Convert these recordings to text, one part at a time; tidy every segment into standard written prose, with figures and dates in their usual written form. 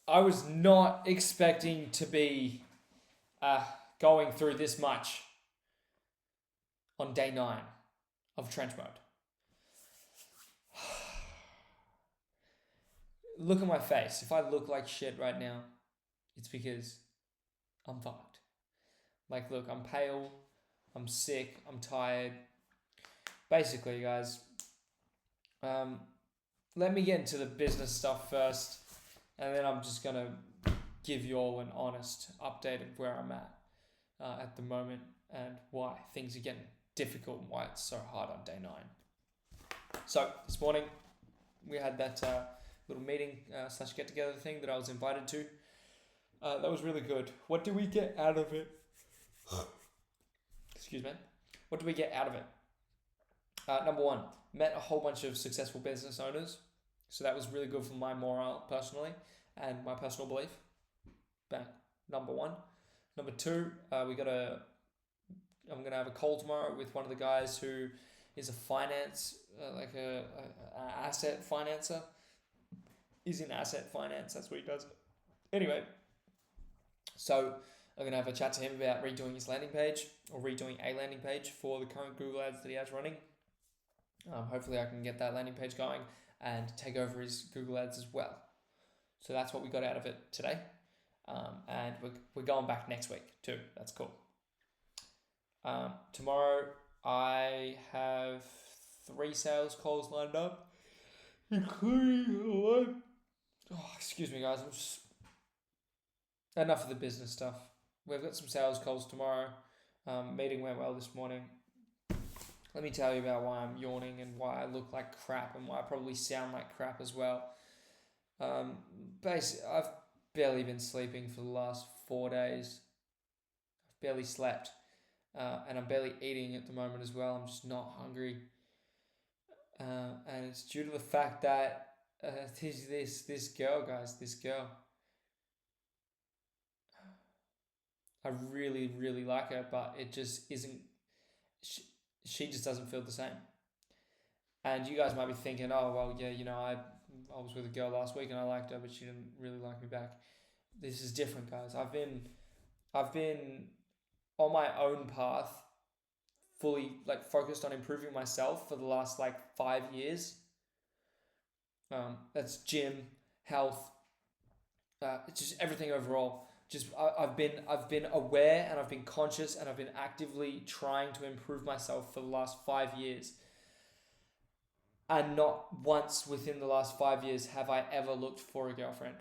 I was not expecting to be going through this much on day 9 of trench mode. Look at my face. If I look like shit right now, it's because I'm fucked. Like, look, I'm pale, I'm sick, I'm tired. Basically, guys, let me get into the business stuff first, and then I'm just going to give you all an honest update of where I'm at the moment and why things are getting difficult and why it's so hard on day 9. So, this morning, we had that little meeting / get together thing that I was invited to. That was really good. What did we get out of it? Excuse me. What did we get out of it? Number 1, met a whole bunch of successful business owners. So that was really good for my morale personally and my personal belief. Bang. Number 1. Number 2, I'm gonna have a call tomorrow with one of the guys who is a finance, like a asset financer. He's in asset finance. That's what he does. Anyway, so I'm going to have a chat to him about redoing his landing page or redoing a landing page for the current Google ads that he has running. Hopefully I can get that landing page going and take over his Google ads as well. So that's what we got out of it today. And we're going back next week too. That's cool. Tomorrow I have 3 sales calls lined up, including one. Oh, excuse me, guys. Enough of the business stuff. We've got some sales calls tomorrow. Meeting went well this morning. Let me tell you about why I'm yawning and why I look like crap and why I probably sound like crap as well. Basically, I've barely been sleeping for the last 4 days. I've barely slept. And I'm barely eating at the moment as well. I'm just not hungry. And it's due to the fact that this girl, guys, this girl. I really, really like her, but it just isn't, she just doesn't feel the same. And you guys might be thinking, oh, well, yeah, I was with a girl last week and I liked her, but she didn't really like me back. This is different, guys. I've been on my own path, fully focused on improving myself for the last 5 years. That's gym, health, just everything overall. I've been aware and I've been conscious and I've been actively trying to improve myself for the last 5 years. And not once within the last 5 years have I ever looked for a girlfriend.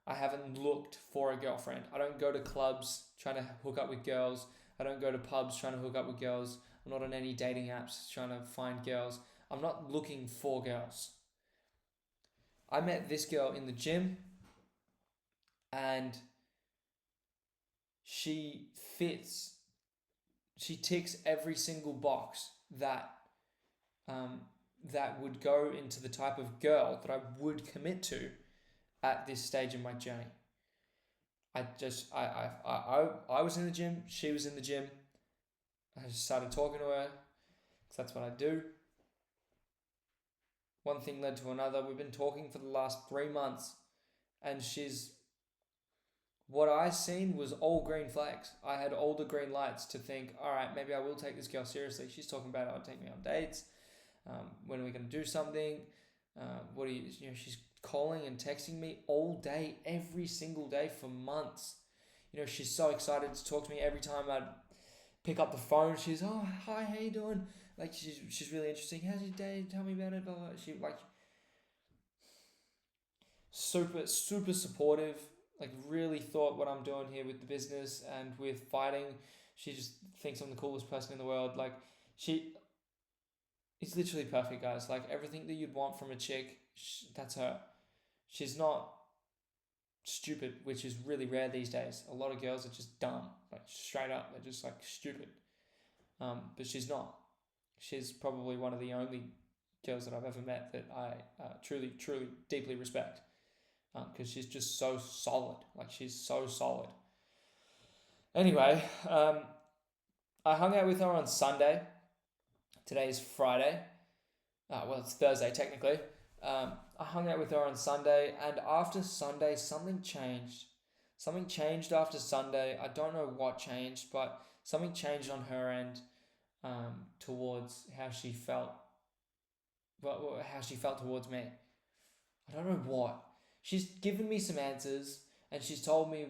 I haven't looked for a girlfriend. I don't go to clubs trying to hook up with girls. I don't go to pubs trying to hook up with girls. I'm not on any dating apps trying to find girls. I'm not looking for girls. I met this girl in the gym and she ticks every single box that would go into the type of girl that I would commit to at this stage in my journey. I was in the gym, she was in the gym. I just started talking to her because that's what I do. One thing led to another. We've been talking for the last 3 months and what I seen was all green flags. I had all the green lights to think, all right, maybe I will take this girl seriously. She's talking about how to take me on dates. When are we going to do something? She's calling and texting me all day, every single day for months. She's so excited to talk to me every time I'd pick up the phone. She's, oh, hi, how you doing? She's really interesting. How's your day? Tell me about it. Blah, blah. She super, super supportive. Really thought what I'm doing here with the business and with fighting. She just thinks I'm the coolest person in the world. It's literally perfect, guys. Everything that you'd want from a chick, that's her. She's not stupid, which is really rare these days. A lot of girls are just dumb, straight up. They're just stupid. But she's not. She's probably one of the only girls that I've ever met that I truly, truly, deeply respect. Because she's just so solid. She's so solid. Anyway, I hung out with her on Sunday. Today is Friday. Well, it's Thursday technically. I hung out with her on Sunday, and after Sunday, something changed. Something changed after Sunday. I don't know what changed, but something changed on her end, towards how she felt. Well, how she felt towards me. I don't know what. She's given me some answers, and she's told me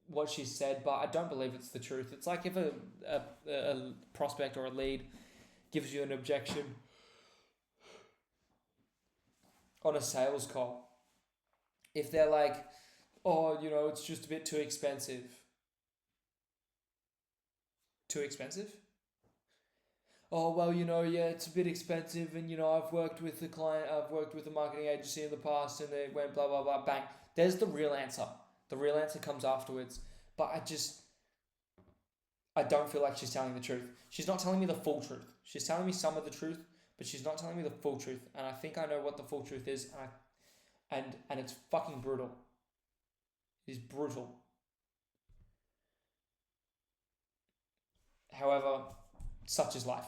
what she said, but I don't believe it's the truth. It's like if a prospect or a lead gives you an objection on a sales call. If they're like, oh, it's just a bit too expensive. Too expensive? Oh, well, yeah, it's a bit expensive, and, I've worked with I've worked with a marketing agency in the past, and they went blah, blah, blah, bang. There's the real answer. The real answer comes afterwards. But I don't feel like she's telling the truth. She's not telling me the full truth. She's telling me some of the truth, but she's not telling me the full truth. And I think I know what the full truth is, and it's fucking brutal. It is brutal. However, such is life.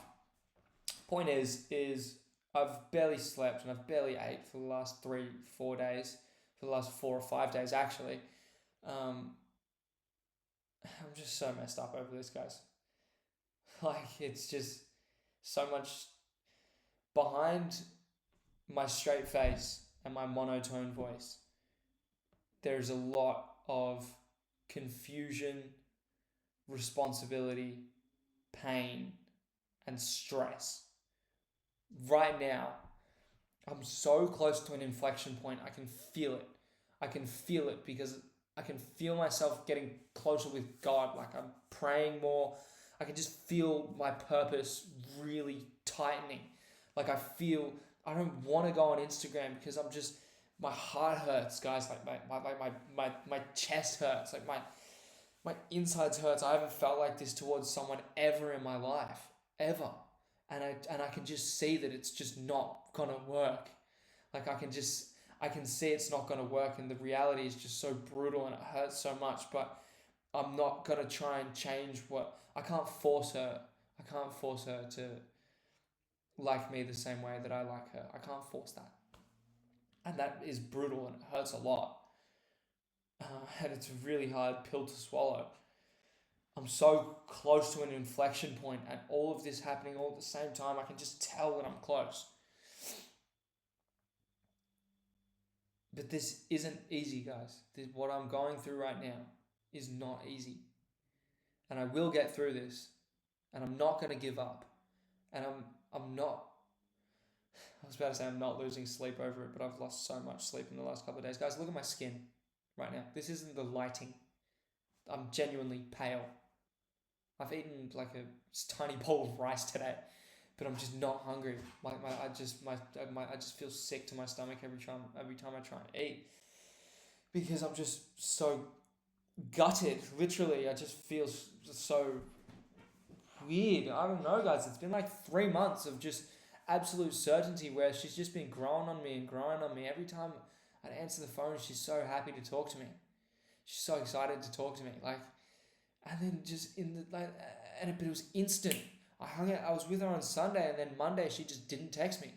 Point is I've barely slept and I've barely ate for the last 3-4 days, for the last 4 or 5 days actually. I'm just so messed up over this, guys. Like, it's just so much behind my straight face and my monotone voice. There's a lot of confusion, responsibility, pain, and stress. Right now, I'm so close to an inflection point. I can feel it. I can feel it because I can feel myself getting closer with God. Like, I'm praying more. I can just feel my purpose really tightening. Like, I don't want to go on Instagram because my heart hurts, guys. Like, my chest hurts. Like, my insides hurts. I haven't felt like this towards someone ever in my life. Ever. And I can just see that it's just not gonna work. Like, I can see it's not gonna work, and the reality is just so brutal and it hurts so much, but I'm not gonna try and change I can't force her. I can't force her to like me the same way that I like her. I can't force that. And that is brutal and it hurts a lot. And it's a really hard pill to swallow. I'm so close to an inflection point, and all of this happening all at the same time. I can just tell that I'm close. But this isn't easy, guys. What I'm going through right now is not easy. And I will get through this. And I'm not going to give up. And I'm not... I was about to say I'm not losing sleep over it, but I've lost so much sleep in the last couple of days. Guys, look at my skin right now. This isn't the lighting. I'm genuinely pale. I've eaten like a tiny bowl of rice today, but I'm just not hungry. I just feel sick to my stomach every time I try and eat, because I'm just so gutted. Literally, I just feel so weird. I don't know, guys. It's been like 3 months of just absolute certainty where she's just been growing on me. Every time I'd answer the phone, she's so happy to talk to me. She's so excited to talk to me. Like, and then just but it was instant. I was with her on Sunday, and then Monday she just didn't text me.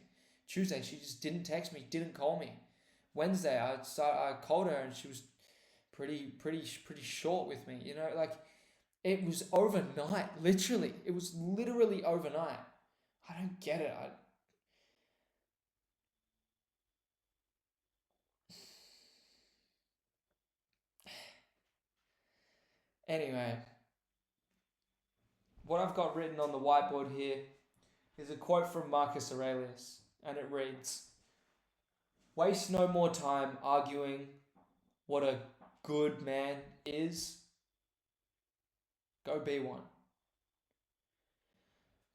Tuesday she just didn't text me, didn't call me. Wednesday I called her and she was pretty short with me. Like, it was overnight. Literally, it was literally overnight. I don't get it. Anyway, what I've got written on the whiteboard here is a quote from Marcus Aurelius, and it reads, "Waste no more time arguing what a good man is. Go be one."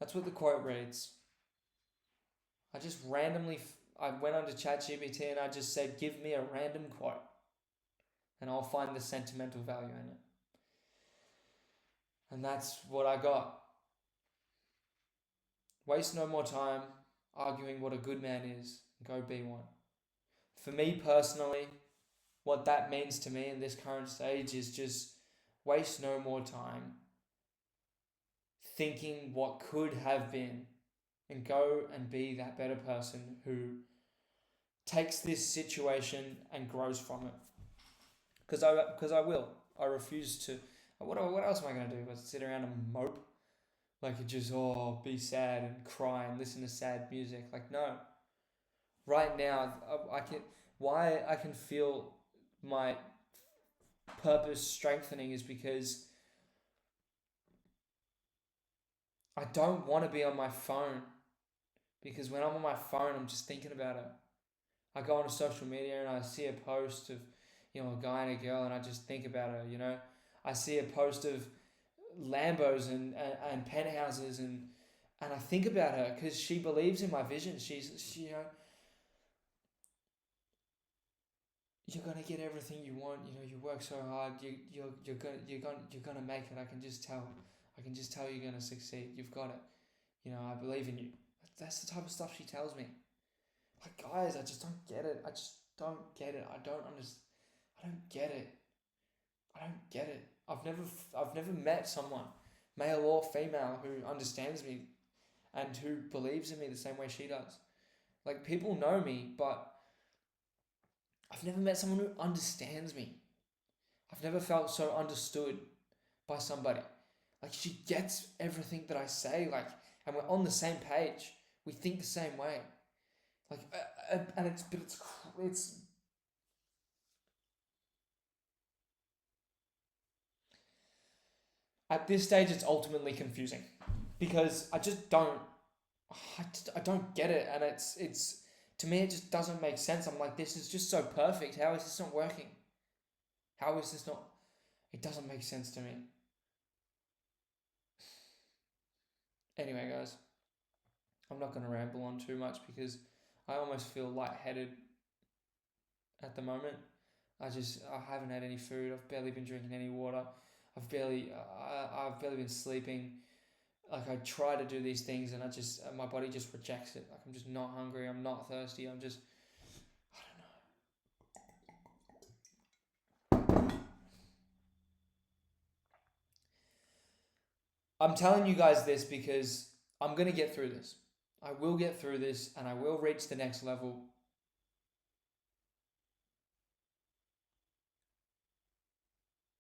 That's what the quote reads. I just randomly, I went onto ChatGPT and I just said, give me a random quote, and I'll find the sentimental value in it. And that's what I got. Waste no more time arguing what a good man is. Go be one. For me personally, what that means to me in this current stage is just waste no more time thinking what could have been, and go and be that better person who takes this situation and grows from it. Because I will. I refuse to. What else am I gonna do? But sit around and mope, like just be sad and cry and listen to sad music. Like no. Right now, I can. Why I can feel my purpose strengthening is because I don't want to be on my phone. Because when I'm on my phone, I'm just thinking about it. I go on social media and I see a post of, a guy and a girl, and I just think about her. I see a post of Lambos and penthouses, and I think about her because she believes in my vision. She you're gonna get everything you want. You work so hard. You're gonna make it. I can just tell. I can just tell you're gonna succeed. You've got it. I believe in you. That's the type of stuff she tells me. Like guys, I just don't get it. I just don't get it. I don't understand. I don't get it. I don't get it. I've never met someone, male or female, who understands me and who believes in me the same way she does. Like people know me, but I've never met someone who understands me. I've never felt so understood by somebody. Like she gets everything that I say, and we're on the same page. We think the same way. And it's at this stage it's ultimately confusing because I don't get it, and it's to me it just doesn't make sense. I'm like, this is just so perfect. How is this not working? How is this not? It doesn't make sense to me. Anyway, guys, I'm not going to ramble on too much because I almost feel lightheaded at the moment. I haven't had any food. I've barely been drinking any water. I've barely been sleeping. Like I try to do these things and my body just rejects it. Like I'm just not hungry. I'm not thirsty. I don't know. I'm telling you guys this because I'm going to get through this. I will get through this and I will reach the next level.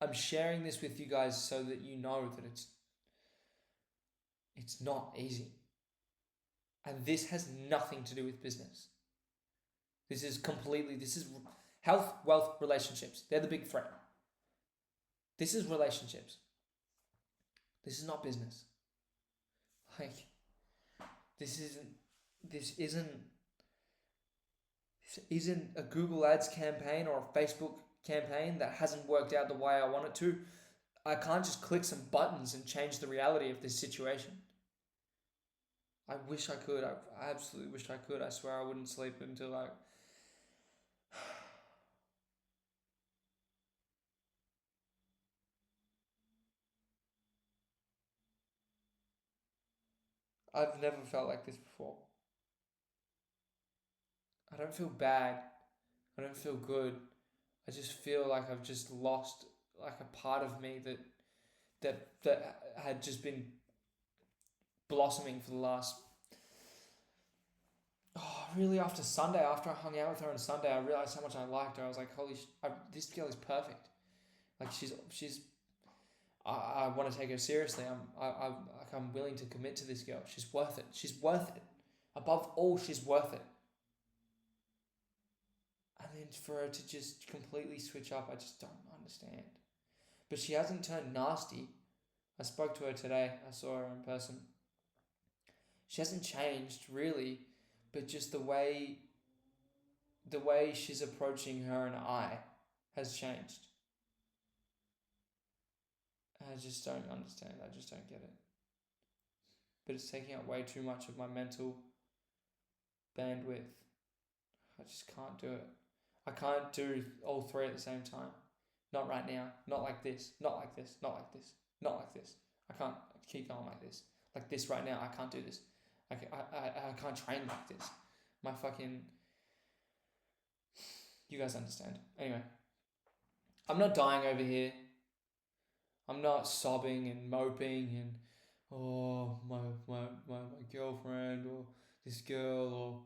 I'm sharing this with you guys so that you know that it's not easy. And this has nothing to do with business. This is health, wealth, relationships. They're the big three. This is relationships. This is not business. Like, this isn't a Google Ads campaign or a Facebook campaign that hasn't worked out the way I want it to. I can't just click some buttons and change the reality of this situation. I wish I could. I absolutely wish I could. I swear I wouldn't sleep until I've never felt like this before. I don't feel bad. I don't feel good. I just feel like I've just lost like a part of me that had just been blossoming for the last really after Sunday. After I hung out with her on Sunday, I realized how much I liked her. I was like, holy this girl is perfect. Like I want to take her seriously. I'm willing to commit to this girl. She's worth it. She's worth it. Above all, she's worth it. And then for her to just completely switch up, I just don't understand. But she hasn't turned nasty. I spoke to her today. I saw her in person. She hasn't changed really, but just the way she's approaching her and I has changed. I just don't understand. I just don't get it. But it's taking up way too much of my mental bandwidth. I just can't do it. I can't do all three at the same time. Not right now. Not like this. Not like this. Not like this. Not like this. I can't keep going like this. Like this right now. I can't do this. I can't train like this. My fucking... You guys understand. Anyway. I'm not dying over here. I'm not sobbing and moping and my girlfriend or this girl or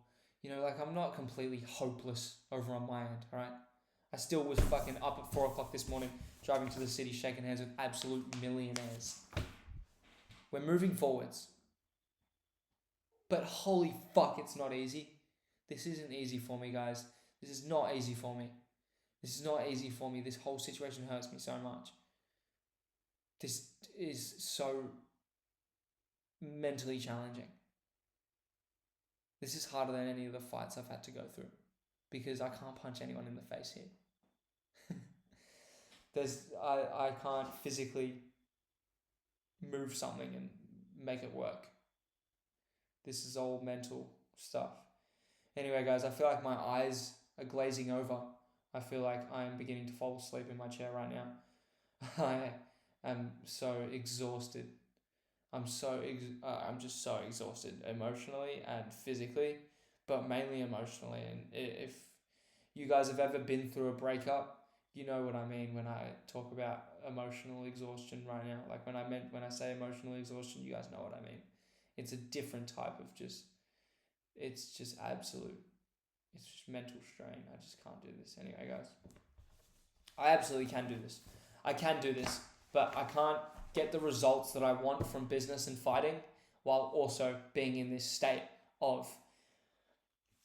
Like I'm not completely hopeless over on my end, alright? I still was fucking up at 4 o'clock this morning, driving to the city, shaking hands with absolute millionaires. We're moving forwards. But holy fuck, it's not easy. This isn't easy for me, guys. This is not easy for me. This is not easy for me. This whole situation hurts me so much. This is so mentally challenging. This is harder than any of the fights I've had to go through because I can't punch anyone in the face here. I can't physically move something and make it work. This is all mental stuff. Anyway, guys, I feel like my eyes are glazing over. I feel like I am beginning to fall asleep in my chair right now. I am so exhausted. I'm just so exhausted emotionally and physically, but mainly emotionally. And if you guys have ever been through a breakup, you know what I mean when I talk about emotional exhaustion right now. Like when I say emotional exhaustion, you guys know what I mean. It's a different type of it's just mental strain. I just can't do this. Anyway, guys, I absolutely can do this. I can do this, but I can't get the results that I want from business and fighting while also being in this state of,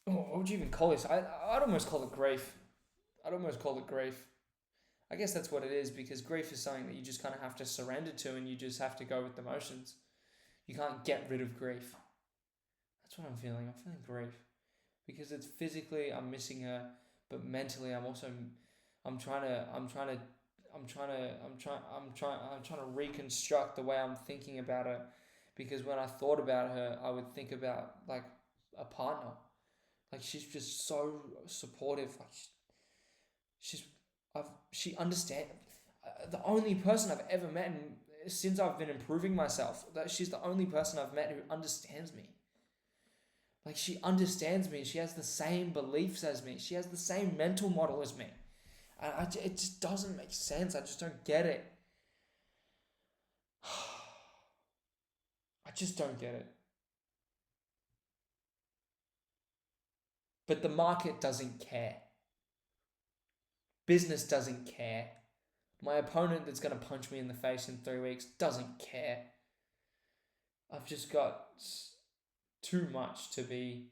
what would you even call this? I'd almost call it grief. I guess that's what it is, because grief is something that you just kind of have to surrender to and you just have to go with the motions. You can't get rid of grief. That's what I'm feeling. I'm feeling grief because it's physically I'm missing her, but mentally I'm trying to reconstruct the way I'm thinking about her, because when I thought about her, I would think about like a partner. Like she's just so supportive. Like she understands. The only person I've ever met since I've been improving myself, that she's the only person I've met who understands me. Like she understands me. She has the same beliefs as me. She has the same mental model as me. And it just doesn't make sense. I just don't get it. I just don't get it. But the market doesn't care. Business doesn't care. My opponent that's going to punch me in the face in 3 weeks doesn't care. I've just got too much to be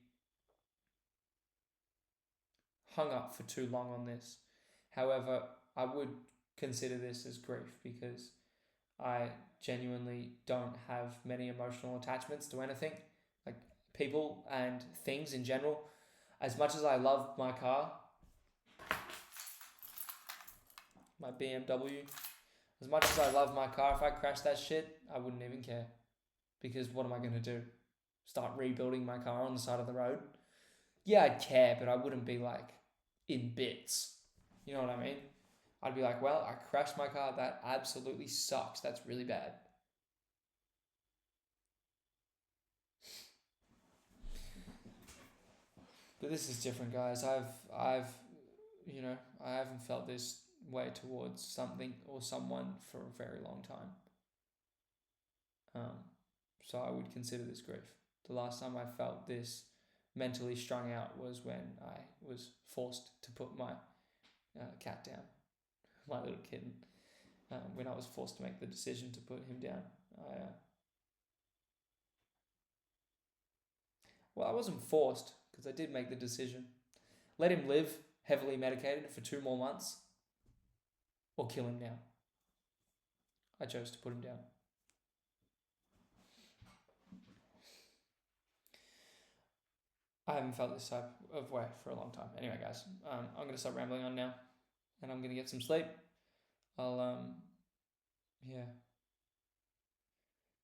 hung up for too long on this. However, I would consider this as grief because I genuinely don't have many emotional attachments to anything, like people and things in general. As much as I love my car, my BMW, as much as I love my car, if I crash that shit, I wouldn't even care. Because what am I going to do? Start rebuilding my car on the side of the road? Yeah, I'd care, but I wouldn't be like in bits. You know what I mean? I'd be like, well, I crashed my car. That absolutely sucks. That's really bad. But this is different, guys. I haven't felt this way towards something or someone for a very long time. So I would consider this grief. The last time I felt this mentally strung out was when I was forced to put my cat down, my little kitten. When I was forced to make the decision to put him down, I wasn't forced because I did make the decision. Let him live heavily medicated for 2 more months, or kill him now. I chose to put him down. I haven't felt this type of way for a long time. Anyway, guys, I'm going to stop rambling on now, and I'm going to get some sleep.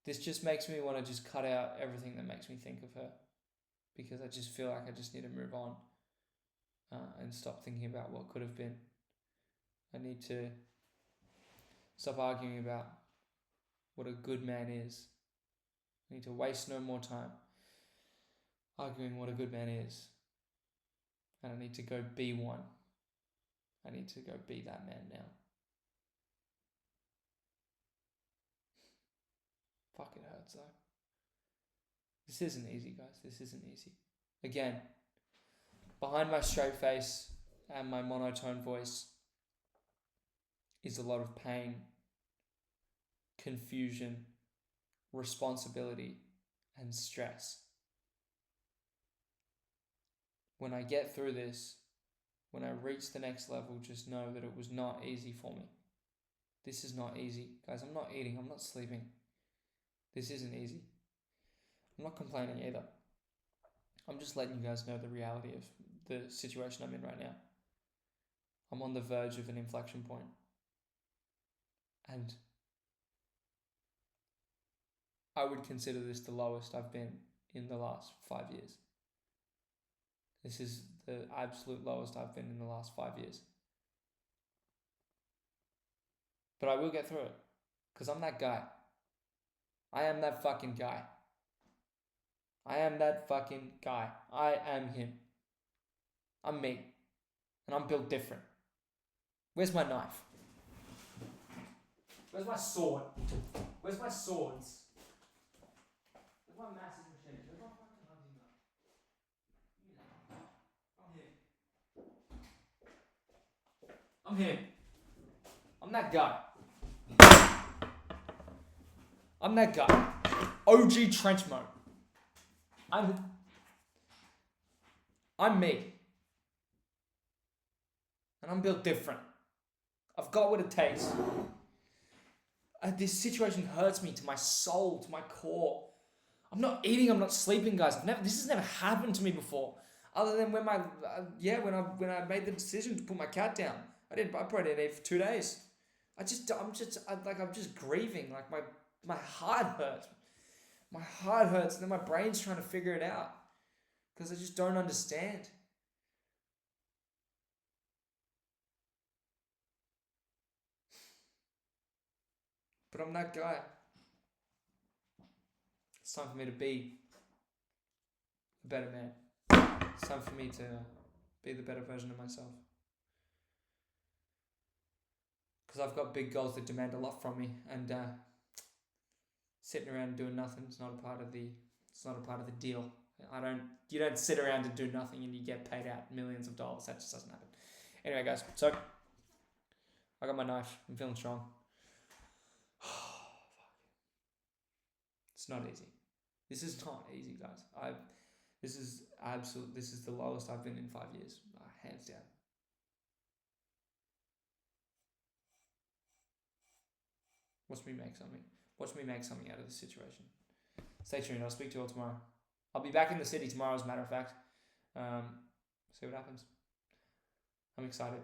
This just makes me want to just cut out everything that makes me think of her, because I just feel like I just need to move on and stop thinking about what could have been. I need to stop arguing about what a good man is. I need to waste no more time arguing what a good man is. And I need to go be one. I need to go be that man now. Fuck, it hurts though. This isn't easy, guys. This isn't easy. Again, behind my straight face and my monotone voice is a lot of pain, confusion, responsibility, and stress. When I get through this, when I reach the next level, just know that it was not easy for me. This is not easy. Guys, I'm not eating, I'm not sleeping. This isn't easy. I'm not complaining either. I'm just letting you guys know the reality of the situation I'm in right now. I'm on the verge of an inflection point. And I would consider this the lowest I've been in the last 5 years. This is the absolute lowest I've been in the last 5 years. But I will get through it. Because I'm that guy. I am that fucking guy. I am that fucking guy. I am him. I'm me. And I'm built different. Where's my knife? Where's my sword? Where's my swords? Where's my massive machete? Where's my fucking hunting knife? I'm him. I'm that guy. I'm that guy. OG trench mode. I'm me. And I'm built different. I've got what it takes. This situation hurts me to my soul, to my core. I'm not eating, I'm not sleeping, guys. This has never happened to me before. Other than when when I made the decision to put my cat down. I probably didn't eat for 2 days. I'm just grieving. Like my heart hurts. My heart hurts, and then my brain's trying to figure it out. Because I just don't understand. But I'm that guy. It's time for me to be a better man. It's time for me to be the better version of myself. Because I've got big goals that demand a lot from me, and sitting around and doing nothing is not a part of the deal. You don't sit around and do nothing and you get paid out millions of dollars. That just doesn't happen. Anyway, guys, so I got my knife. I'm feeling strong. It's not easy. This is not easy, guys. This is the lowest I've been in 5 years, hands down. Watch me make something. Watch me make something out of this situation. Stay tuned. I'll speak to you all tomorrow. I'll be back in the city tomorrow, as a matter of fact. See what happens. I'm excited.